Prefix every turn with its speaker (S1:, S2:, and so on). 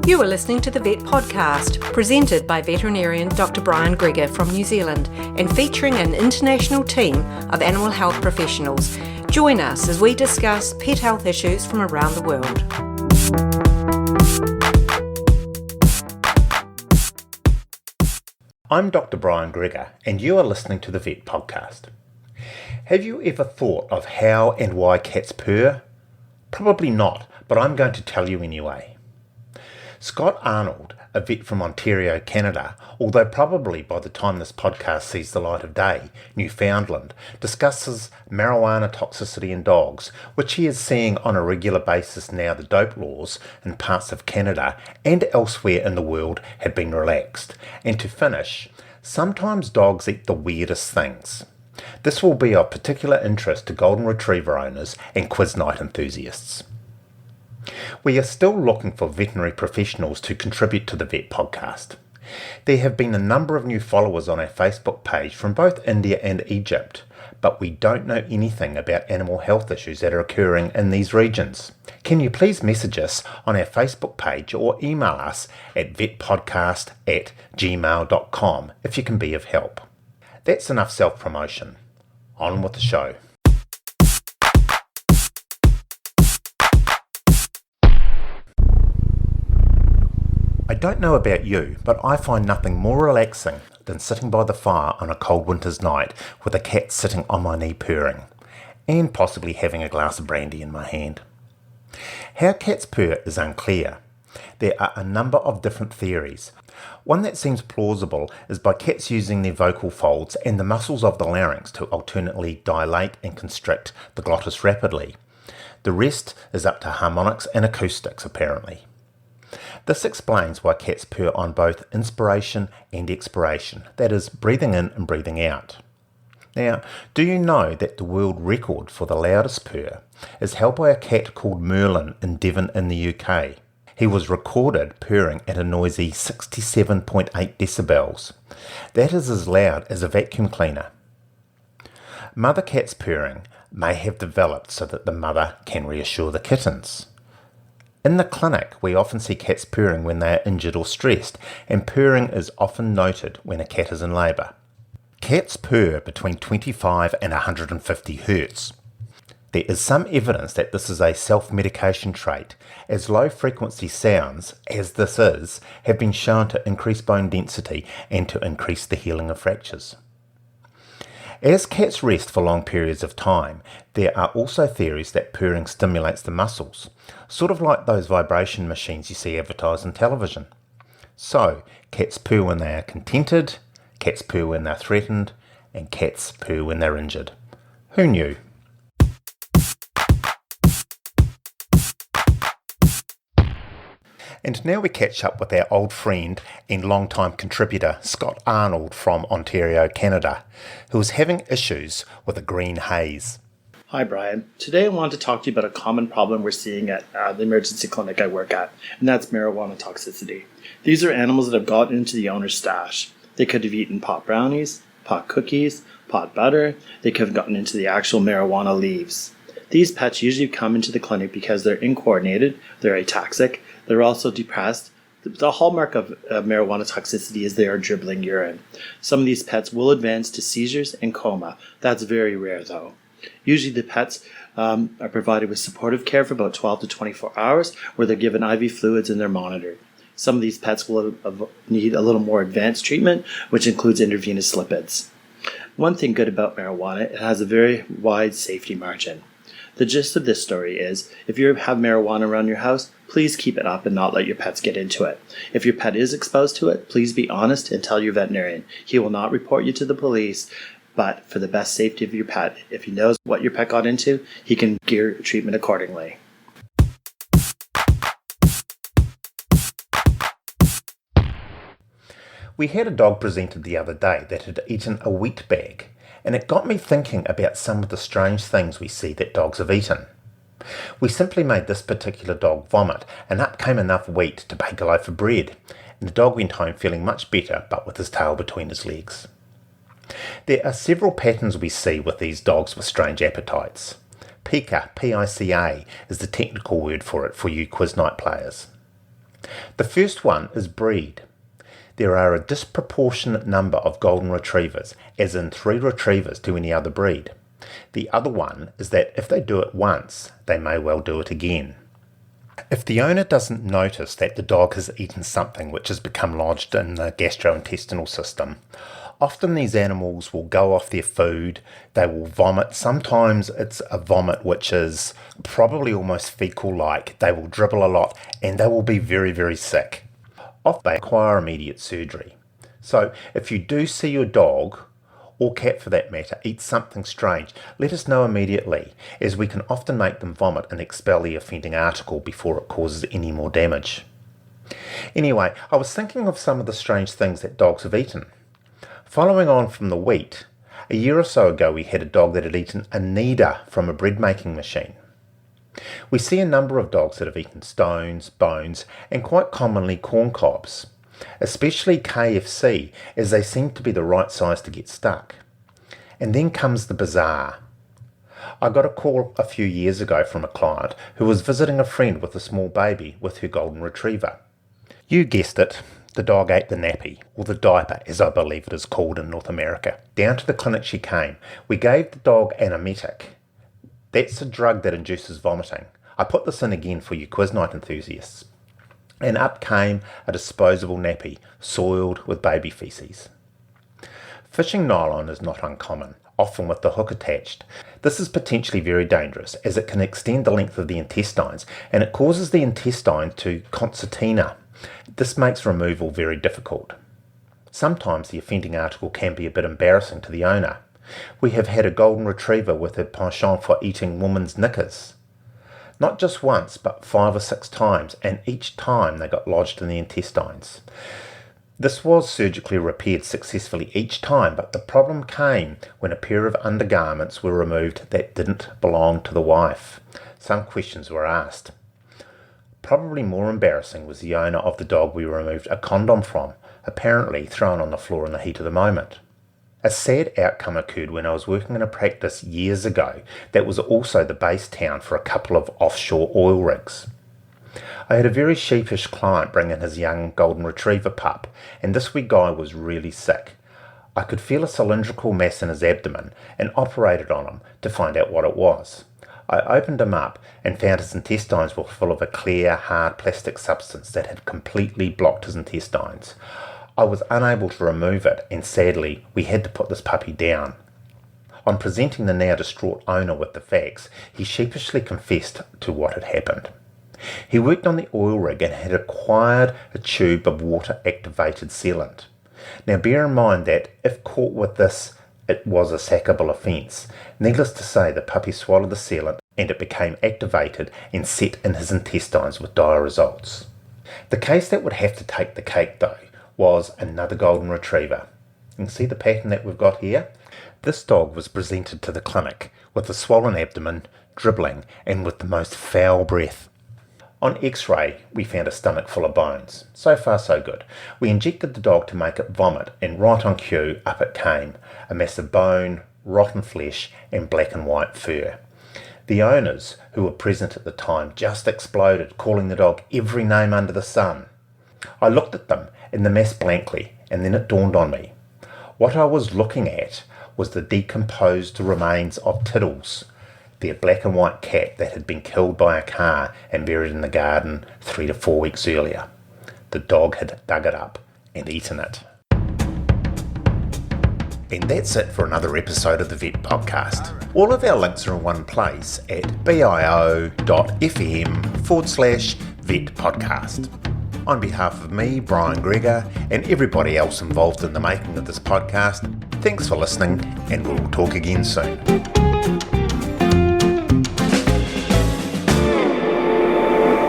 S1: You are listening to the Vet Podcast, presented by veterinarian Dr. Brian Greger from New Zealand and featuring an international team of animal health professionals. Join us as we discuss pet health issues from around the world.
S2: I'm Dr. Brian Greger, and you are listening to the Vet Podcast. Have you ever thought of how and why cats purr? Probably not, but I'm going to tell you anyway. Scott Arnold, a vet from Ontario, Canada, although probably by the time this podcast sees the light of day, Newfoundland, discusses marijuana toxicity in dogs, which he is seeing on a regular basis now the dope laws in parts of Canada and elsewhere in the world have been relaxed. And to finish, sometimes dogs eat the weirdest things. This will be of particular interest to Golden Retriever owners and quiz night enthusiasts. We are still looking for veterinary professionals to contribute to the Vet Podcast. There have been a number of new followers on our Facebook page from both India and Egypt, but we don't know anything about animal health issues that are occurring in these regions. Can you please message us on our Facebook page or email us at vetpodcast@gmail.com if you can be of help. That's enough self-promotion. On with the show. I don't know about you, but I find nothing more relaxing than sitting by the fire on a cold winter's night with a cat sitting on my knee purring, and possibly having a glass of brandy in my hand. How cats purr is unclear. There are a number of different theories. One that seems plausible is by cats using their vocal folds and the muscles of the larynx to alternately dilate and constrict the glottis rapidly. The rest is up to harmonics and acoustics, apparently. This explains why cats purr on both inspiration and expiration, that is, breathing in and breathing out. Now, do you know that the world record for the loudest purr is held by a cat called Merlin in Devon in the UK? He was recorded purring at a noisy 67.8 decibels. That is as loud as a vacuum cleaner. Mother cats purring may have developed so that the mother can reassure the kittens. In the clinic, we often see cats purring when they are injured or stressed, and purring is often noted when a cat is in labour. Cats purr between 25 and 150 Hz. There is some evidence that this is a self-medication trait, as low-frequency sounds, as this is, have been shown to increase bone density and to increase the healing of fractures. As cats rest for long periods of time, there are also theories that purring stimulates the muscles, sort of like those vibration machines you see advertised on television. So, cats purr when they are contented, cats purr when they're threatened, and cats purr when they're injured. Who knew? And now we catch up with our old friend and long-time contributor Scott Arnold from Ontario, Canada, who is having issues with a green haze.
S3: Hi Brian. Today I want to talk to you about a common problem we're seeing at the emergency clinic I work at, and that's marijuana toxicity. These are animals that have gotten into the owner's stash. They could have eaten pot brownies, pot cookies, pot butter. They could have gotten into the actual marijuana leaves. These pets usually come into the clinic because they're incoordinated, they're ataxic, they're also depressed. The hallmark of marijuana toxicity is they are dribbling urine. Some of these pets will advance to seizures and coma. That's very rare though. Usually the pets are provided with supportive care for about 12 to 24 hours where they're given IV fluids and they're monitored. Some of these pets will need a little more advanced treatment, which includes intravenous lipids. One thing good about marijuana, it has a very wide safety margin. The gist of this story is, if you have marijuana around your house, please keep it up and not let your pets get into it. If your pet is exposed to it, please be honest and tell your veterinarian. He will not report you to the police, but for the best safety of your pet, if he knows what your pet got into, he can gear treatment accordingly.
S2: We had a dog presented the other day that had eaten a wheat bag, and it got me thinking about some of the strange things we see that dogs have eaten. We simply made this particular dog vomit, and up came enough wheat to bake a loaf of bread, and the dog went home feeling much better, but with his tail between his legs. There are several patterns we see with these dogs with strange appetites. Pica, P-I-C-A, is the technical word for it for you quiz night players. The first one is breed. There are a disproportionate number of golden retrievers, as in 3 retrievers to any other breed. The other one is that if they do it once, they may well do it again. If the owner doesn't notice that the dog has eaten something which has become lodged in the gastrointestinal system, often these animals will go off their food, they will vomit. Sometimes it's a vomit which is probably almost fecal-like. They will dribble a lot and they will be very, very sick. Often they require immediate surgery. So if you do see your dog, or cat for that matter, eat something strange, let us know immediately, as we can often make them vomit and expel the offending article before it causes any more damage. Anyway, I was thinking of some of the strange things that dogs have eaten. Following on from the wheat, a year or so ago we had a dog that had eaten a kneader from a bread making machine. We see a number of dogs that have eaten stones, bones, and quite commonly corn cobs, especially KFC, as they seem to be the right size to get stuck. And then comes the bizarre. I got a call a few years ago from a client who was visiting a friend with a small baby with her golden retriever. You guessed it, the dog ate the nappy, or the diaper as I believe it is called in North America. Down to the clinic she came. We gave the dog an emetic. That's a drug that induces vomiting. I put this in again for you quiz night enthusiasts. And up came a disposable nappy, soiled with baby feces. Fishing nylon is not uncommon, often with the hook attached. This is potentially very dangerous as it can extend the length of the intestines and it causes the intestine to concertina. This makes removal very difficult. Sometimes the offending article can be a bit embarrassing to the owner. We have had a golden retriever with a penchant for eating women's knickers. Not just once, but 5 or 6 times, and each time they got lodged in the intestines. This was surgically repaired successfully each time, but the problem came when a pair of undergarments were removed that didn't belong to the wife. Some questions were asked. Probably more embarrassing was the owner of the dog we removed a condom from, apparently thrown on the floor in the heat of the moment. A sad outcome occurred when I was working in a practice years ago that was also the base town for a couple of offshore oil rigs. I had a very sheepish client bring in his young golden retriever pup, and this wee guy was really sick. I could feel a cylindrical mass in his abdomen and operated on him to find out what it was. I opened him up and found his intestines were full of a clear, hard plastic substance that had completely blocked his intestines. I was unable to remove it, and sadly, we had to put this puppy down. On presenting the now distraught owner with the facts, he sheepishly confessed to what had happened. He worked on the oil rig and had acquired a tube of water-activated sealant. Now bear in mind that if caught with this, it was a sackable offence. Needless to say, the puppy swallowed the sealant and it became activated and set in his intestines with dire results. The case that would have to take the cake though was another golden retriever. You can see the pattern that we've got here. This dog was presented to the clinic with a swollen abdomen, dribbling, and with the most foul breath. On x-ray, we found a stomach full of bones. So far so good. We injected the dog to make it vomit, and right on cue, up it came. A mass of bone, rotten flesh, and black and white fur. The owners, who were present at the time, just exploded, calling the dog every name under the sun. I looked at them in the mass blankly, and then it dawned on me. What I was looking at was the decomposed remains of Tiddles, their black and white cat that had been killed by a car and buried in the garden 3 to 4 weeks earlier. The dog had dug it up and eaten it. And that's it for another episode of the Vet Podcast. All of our links are in one place at bio.fm/Vet Podcast. On behalf of me, Brian Gregor, and everybody else involved in the making of this podcast, thanks for listening, and we'll talk again soon.